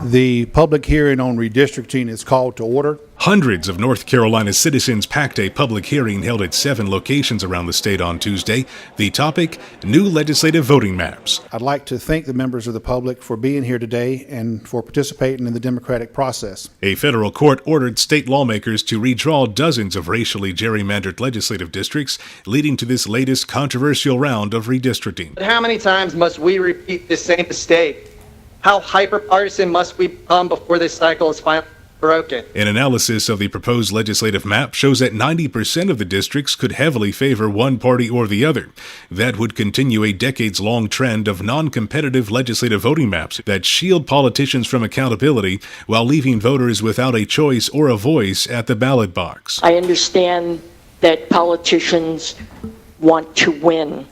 The public hearing on redistricting is called to order. Hundreds of North Carolina citizens packed a public hearing held at 7 locations around the state on Tuesday. The topic, new legislative voting maps. I'd like to thank the members of the public for being here today and for participating in the democratic process. A federal court ordered state lawmakers to redraw dozens of racially gerrymandered legislative districts, leading to this latest controversial round of redistricting. But how many times must we repeat this same mistake? How hyper-partisan must we become before this cycle is finally broken? An analysis of the proposed legislative map shows that 90% of the districts could heavily favor one party or the other. That would continue a decades-long trend of non-competitive legislative voting maps that shield politicians from accountability while leaving voters without a choice or a voice at the ballot box. I understand that politicians want to win.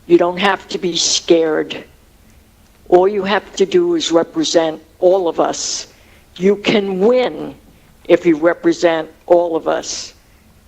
You don't have to be scared. All you have to do is represent all of us. You can win if you represent all of us.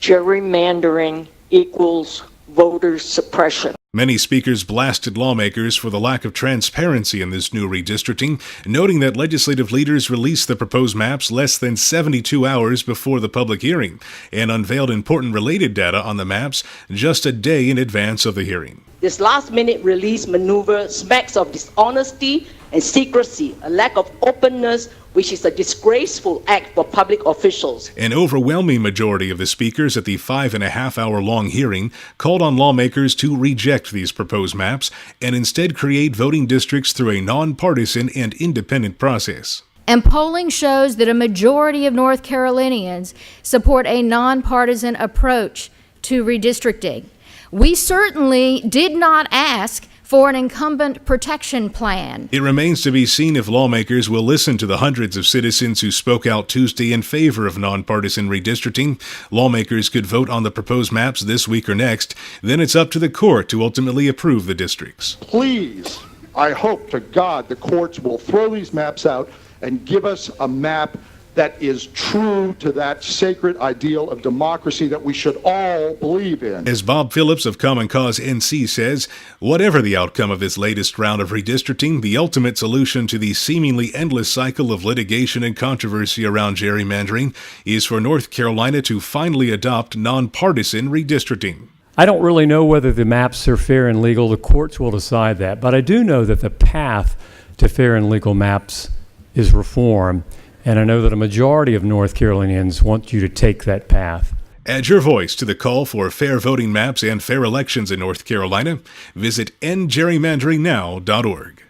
Gerrymandering equals voter suppression. Many speakers blasted lawmakers for the lack of transparency in this new redistricting, noting that legislative leaders released the proposed maps less than 72 hours before the public hearing and unveiled important related data on the maps just a day in advance of the hearing. This last-minute release maneuver smacks of dishonesty and secrecy, a lack of openness, which is a disgraceful act for public officials. An overwhelming majority of the speakers at the 5.5-hour-long hearing called on lawmakers to reject these proposed maps and instead create voting districts through a nonpartisan and independent process. And polling shows that a majority of North Carolinians support a nonpartisan approach to redistricting. We certainly did not ask for an incumbent protection plan. It remains to be seen if lawmakers will listen to the hundreds of citizens who spoke out Tuesday in favor of nonpartisan redistricting. Lawmakers could vote on the proposed maps this week or next. Then it's up to the court to ultimately approve the districts. Please, I hope to God the courts will throw these maps out and give us a map that is true to that sacred ideal of democracy that we should all believe in. As Bob Phillips of Common Cause NC says, whatever the outcome of this latest round of redistricting, the ultimate solution to the seemingly endless cycle of litigation and controversy around gerrymandering is for North Carolina to finally adopt nonpartisan redistricting. I don't really know whether the maps are fair and legal. The courts will decide that. But I do know that the path to fair and legal maps is reform. And I know that a majority of North Carolinians want you to take that path. Add your voice to the call for fair voting maps and fair elections in North Carolina. Visit endgerrymanderingnow.org.